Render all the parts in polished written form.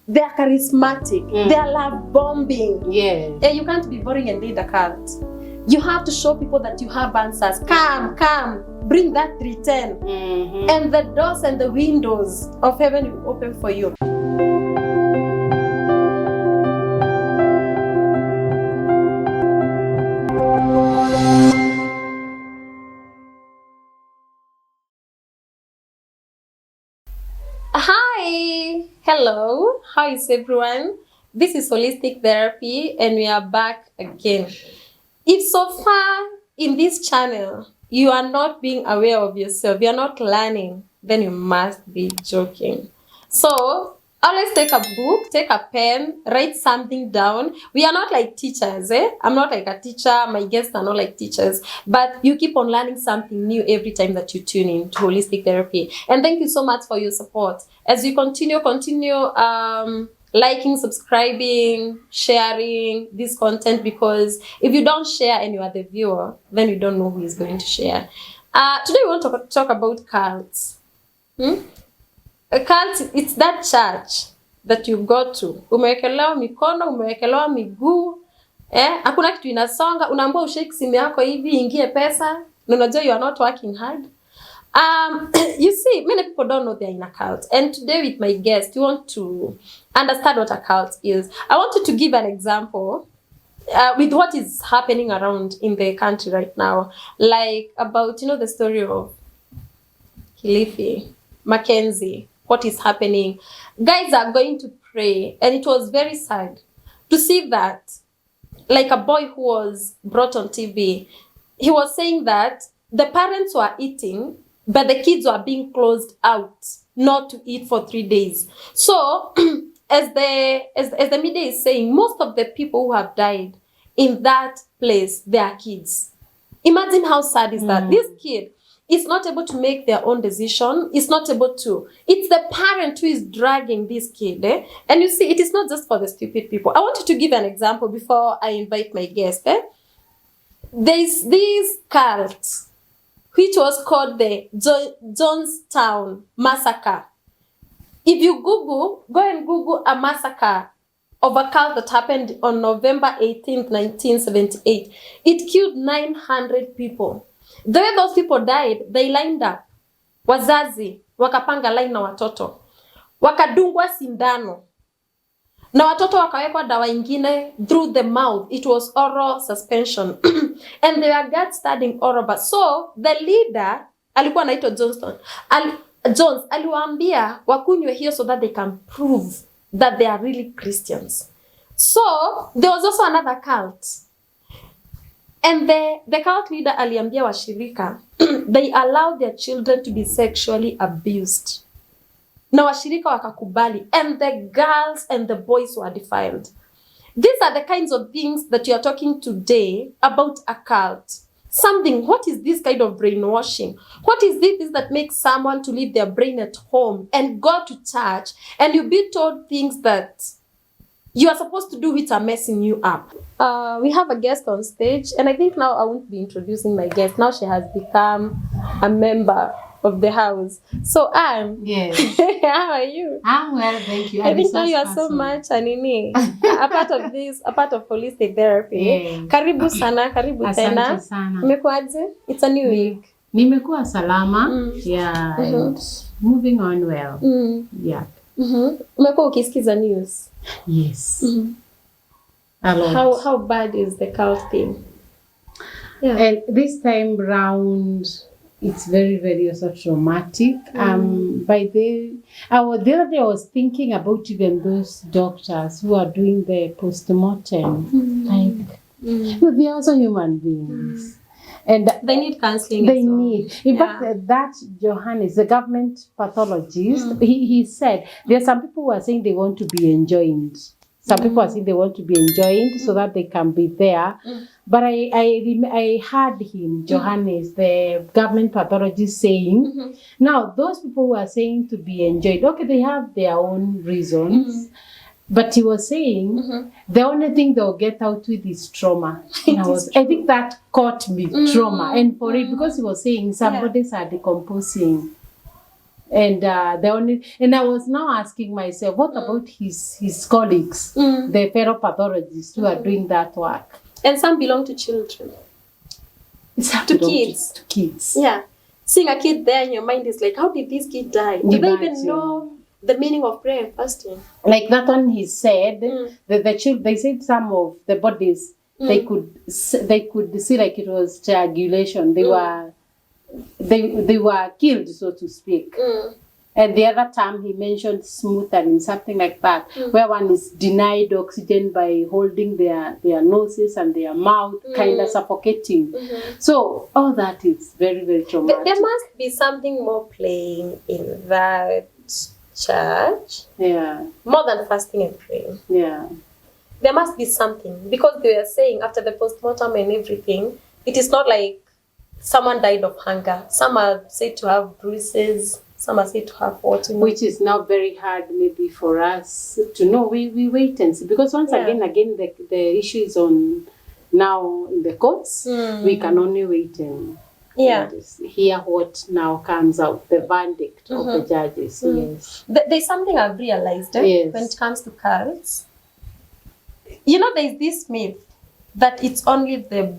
they are charismatic, they are love bombing. Yeah. And you can't be boring and lead a cult. You have to show people that you have answers. Come, bring that 310. And the doors and the windows of heaven will open for you. Hi, hello, how is everyone? This is Holistic Therapy and we are back again. If so far in this channel you are not being aware of yourself, you are not learning, then you must be joking. So always take a book, take a pen, write something down. We are not like teachers, I'm not like a teacher, my guests are not like teachers, but you keep on learning something new every time that you tune in to Holistic Therapy. And thank you so much for your support. As you continue liking, subscribing, sharing this content, because if you don't share and you are the viewer, then you don't know who is going to share. Today we want to talk about cults. A cult, it's that church that you go to. Umewekelewa mikono, umewekelewa miguu, hakuna kitu inasonga, unaambiwa ushake simu yako hivi ingie pesa, na unajua you are not working hard. You see, many people don't know they're in a cult. And today with my guest, you want to understand what a cult is. I want you to give an example with what is happening around in the country right now. Like about, the story of Kilifi, Mackenzie, what is happening. Guys are going to pray. And it was very sad to see that, like a boy who was brought on TV, he was saying that the parents were eating, but the kids were being closed out not to eat for 3 days. So, as the media is saying, most of the people who have died in that place, they are kids. Imagine how sad is that. This kid is not able to make their own decision. It's not able to. It's the parent who is dragging this kid. And you see, it is not just for the stupid people. I want you to give an example before I invite my guest. There's this cult which was called the Jonestown Massacre. If you go and Google a massacre of a cult that happened on November 18th, 1978. It killed 900 people. The way those people died, they lined up. Wazazi, wakapanga line na watoto. Wakadungwa sindano. Na watoto wakawekwa dawa ingine through the mouth. It was oral suspension. And they were guards studying all over. So, the leader, alikuwa anaitwa Jones, aliwaambia wakunywe hiyo so that they can prove that they are really Christians. So, there was also another cult. And the cult leader aliambia washirika, they allowed their children to be sexually abused. Na washirika wakakubali, and the girls and the boys were defiled. These are the kinds of things that you are talking today about a cult. What is this kind of brainwashing? What is this that makes someone to leave their brain at home and go to church and you be told things that you are supposed to do which are messing you up? We have a guest on stage, and I think now I won't be introducing my guest. Now she has become a member of the house. So yes. How are you? I'm well, thank you. I think now you are so much a part of this, a part of holistic therapy. Yeah. Karibu sana, karibu tena. Asante sana. Umekuaje? It's a new week. Nimekuwa salama. Yeah, and moving on well. Yeah. Umekuwa ukisikiza news? Yes. A lot. How bad is the cult thing? Yeah. And this time round, it's very, very also traumatic. By the other day, I was thinking about even those doctors who are doing the post-mortem. They are also human beings. And they need counseling. They need. In fact, that Johannes, the government pathologist, he said there are some people who are saying they want to be enjoined. Some people are saying they want to be enjoined so that they can be there. But I heard him, Johannes, the government pathologist, saying, now those people who are saying to be enjoined, okay, they have their own reasons. But he was saying, the only thing they'll get out with is trauma. I think that caught me, trauma. And for it, because he was saying some bodies are decomposing. And I was now asking myself, what about his colleagues, the fellow pathologists who are doing that work? And some belong to children. To kids. To kids. Yeah. Seeing a kid there in your mind is like, how did this kid die? Do they even know the meaning of prayer and fasting? Like that one, he said that the children, they said some of the bodies they could see like it was triangulation. They were killed, so to speak. And the other time he mentioned smoothering, something like that, where one is denied oxygen by holding their noses and their mouth, kind of suffocating. So all that is very, very traumatic. There must be something more playing in that church. Yeah. More than fasting and praying. Yeah. There must be something. Because they were saying after the postmortem and everything, it is not like someone died of hunger. Some are said to have bruises. Some are said to have what? Which is now very hard maybe for us to know. We wait and see. Because once again, the issue is on now in the courts. We can only wait and hear what now comes out, the verdict of the judges. Yes. There's something I've realized when it comes to cults. You know, there's this myth that it's only the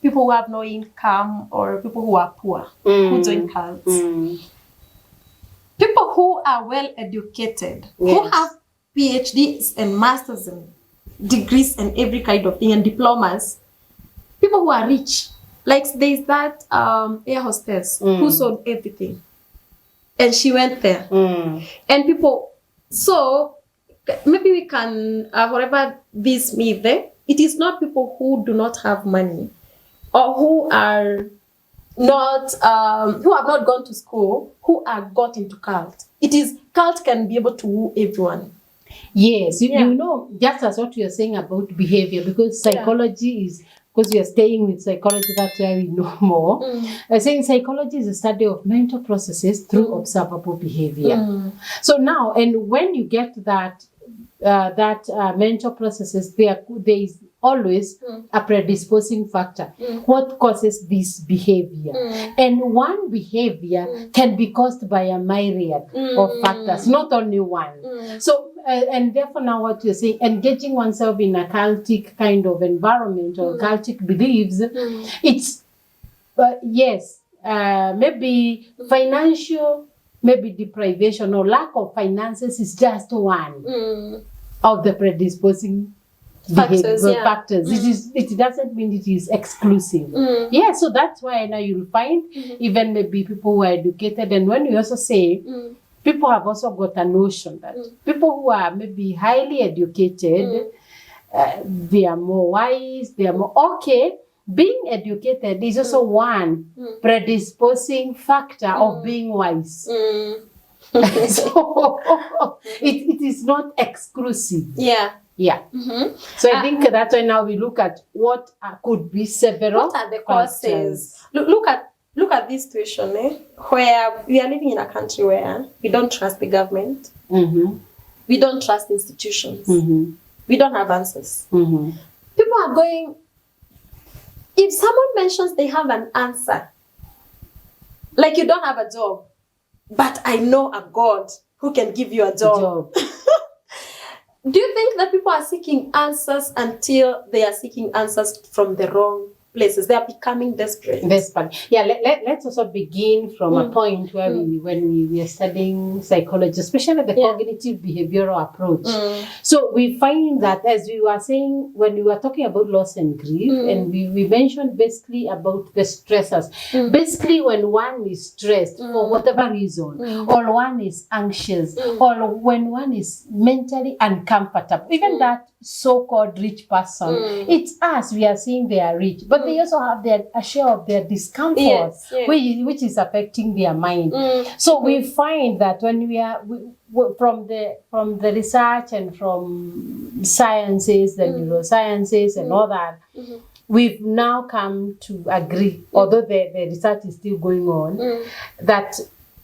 people who have no income or people who are poor who join cults. People who are well educated, who have PhDs and masters and degrees and every kind of thing and diplomas, people who are rich. Like there's that air hostess who sold everything. And she went there. And people, so maybe we can, whatever this myth, it is not people who do not have money or who are not who have not gone to school who are got into cult. It is cult can be able to woo everyone. Yes, you know, just as what you're saying about behavior, because psychology is, because we are staying with psychology, that's where we know more. I saying psychology is a study of mental processes through observable behavior. So now, and when you get that mental processes, there is always a predisposing factor. What causes this behavior? And one behavior can be caused by a myriad of factors, not only one. So, and therefore now what you're saying, engaging oneself in a cultic kind of environment or cultic beliefs, it's, maybe financial, maybe deprivation or lack of finances is just one of the predisposing factors. It doesn't mean it is exclusive. So that's why now you'll find even maybe people who are educated, and when we also say people have also got a notion that people who are maybe highly educated, they are more wise, they are more okay. Being educated is also one predisposing factor of being wise. So it is not exclusive. So I think that's why now we look at what could be several. What are the causes? Look at this situation, where we are living in a country where we don't trust the government. We don't trust institutions. We don't have answers. People are going, if someone mentions they have an answer, like you don't have a job, but I know a God who can give you a job. Do you think that people are seeking answers until they are seeking answers from the wrong places? They are becoming desperate. Yeah, let's also begin from a point where when we are studying psychology, especially the cognitive behavioral approach. So we find that, as we were saying, when we were talking about loss and grief, and we mentioned basically about the stressors. Basically, when one is stressed for whatever reason, or one is anxious, or when one is mentally uncomfortable, even that so-called rich person, it's us, we are saying they are rich, but they also have a share of their discomfort, which is affecting their mind. So we find that when from the research and from sciences, the neurosciences and all that, we've now come to agree, although the research is still going on, that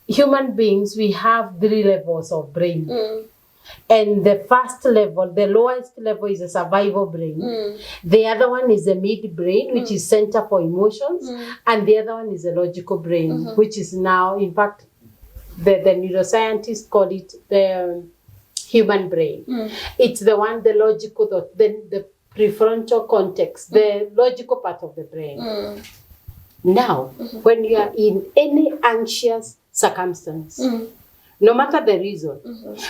human beings, we have 3 levels of brain. And the first level, the lowest level, is a survival brain. The other one is a mid brain, which is center for emotions. And the other one is a logical brain, which is now, in fact, the neuroscientists call it the human brain. It's the one, the logical, the prefrontal cortex, the logical part of the brain. Now, when you are in any anxious circumstance, no matter the reason,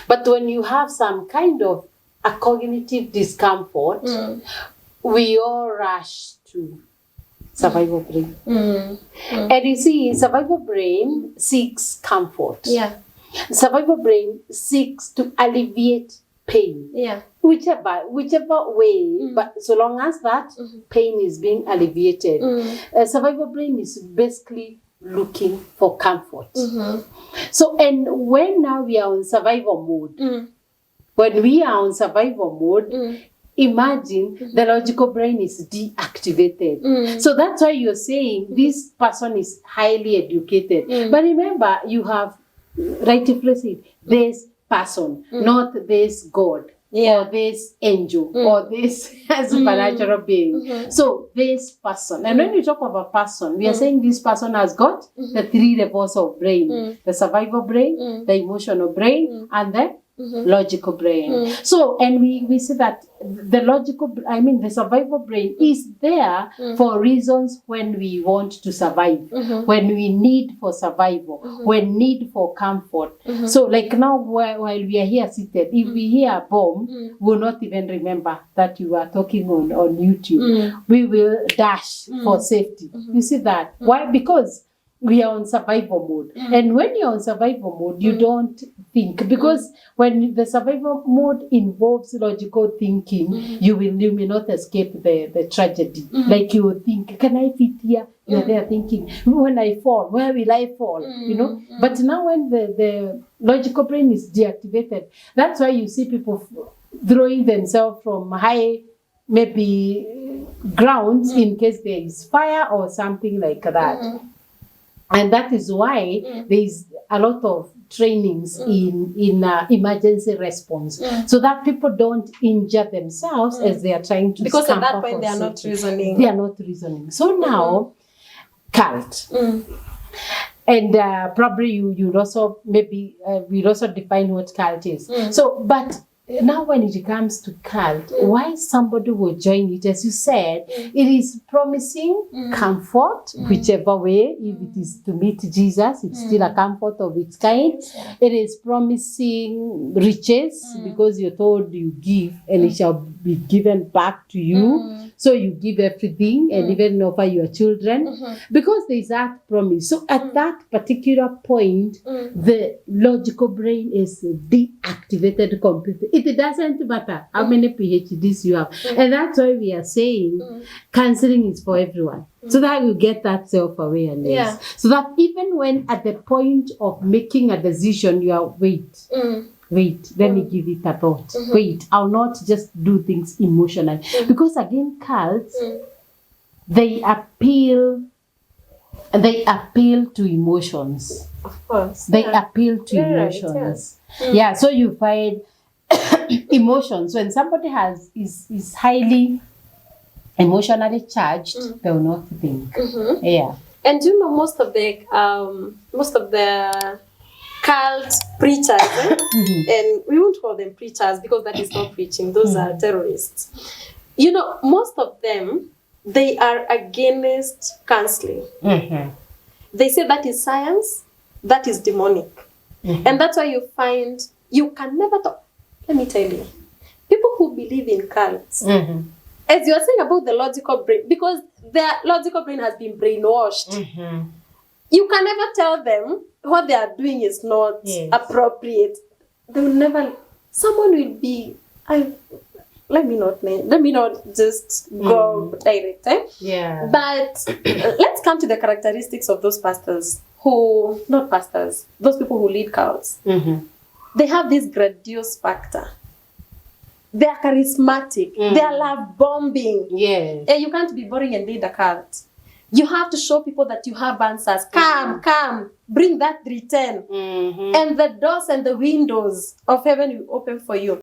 but when you have some kind of a cognitive discomfort, we all rush to survival brain. And you see, survival brain seeks comfort. Yeah. Survival brain seeks to alleviate pain. Yeah. Whichever way, but so long as that pain is being alleviated, survival brain is basically looking for comfort. So, and when now we are on survival mode, when we are on survival mode, imagine the logical brain is deactivated. So that's why you're saying this person is highly educated. But remember, you have rightfully said, this person, not this God. Or this angel, or this supernatural being. So this person, and when we talk of a person, we are saying this person has got the 3 levels of brain: the survival brain, the emotional brain, and the logical brain. So, and we see that the the survival brain is there for reasons when we want to survive, when we need for survival, when need for comfort. So, like now, while we are here seated, if we hear a bomb, we'll not even remember that you are talking on YouTube. We will dash for safety. You see that? Why? Because we are on survival mode. And when you're on survival mode, you don't think. Because when the survival mode involves logical thinking, you may not escape the tragedy. Like you will think, can I fit here? You're there thinking, when I fall, where will I fall? You know? But now when the logical brain is deactivated, that's why you see people throwing themselves from high, maybe grounds in case there is fire or something like that. And that is why there is a lot of trainings in emergency response, so that people don't injure themselves as they are trying to. Because at that point they are not reasoning. They are not reasoning. So now, cult. And probably you'd also we'll also define what cult is. So, but now when it comes to cult, why somebody will join it, as you said, it is promising comfort, whichever way. If it is to meet Jesus, it's still a comfort of its kind. It is promising riches, because you're told you give and it shall be given back to you. So you give everything and even offer your children, because there is that promise. So at that particular point, the logical brain is deactivated completely. It doesn't matter how many PhDs you have. And that's why we are saying counseling is for everyone. So that you get that self-awareness. Yeah. So that even when at the point of making a decision, you are, wait, let me give it a thought. Wait, I'll not just do things emotionally. Because again, cults, they appeal to emotions. Of course. They appeal to emotions. Yeah, so you find emotions. When somebody is highly emotionally charged, they will not think. Yeah. And you know, most of the cult preachers, and we won't call them preachers because that is not preaching. Those are terrorists. You know, most of them, they are against counseling. They say that is science, that is demonic. And that's why you find you can never talk. Let me tell you, people who believe in cults, as you are saying about the logical brain, because their logical brain has been brainwashed, you can never tell them what they are doing is not appropriate. They will never, someone will be, let me not just go direct. Yeah. But let's come to the characteristics of those pastors those people who lead cults. They have this grandiose factor. They are charismatic. They are love bombing. Yes. And you can't be boring and lead a cult. You have to show people that you have answers. Come, bring that return. And the doors and the windows of heaven will open for you.